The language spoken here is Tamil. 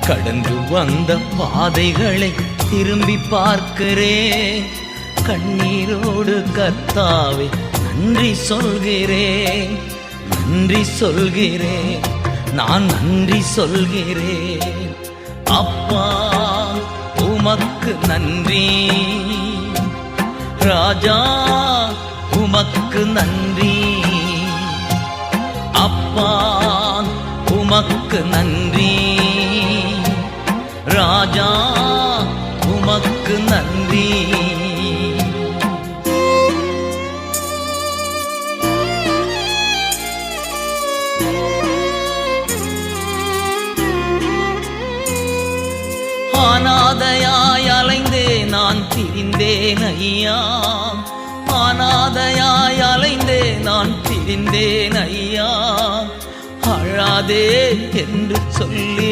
கடந்து வந்த பாதைகளை திரும்பி பார்க்கிறேன். கண்ணீரோடு கர்த்தாவே நன்றி சொல்கிறேன், நன்றி சொல்கிறேன், நான் நன்றி சொல்கிறேன். அப்பா உமக்கு நன்றி, ராஜா உமக்கு நன்றி. அப்பா உமக்கு நன்றி, ராஜா உமக்கு நன்றி. அனாதையாய் அலைந்தே நான் திரிந்தேன் ஐயா, அனாதையாய் அலைந்தே நான் திரிந்தேன் ஐயா. அழாதே என்று சொல்லி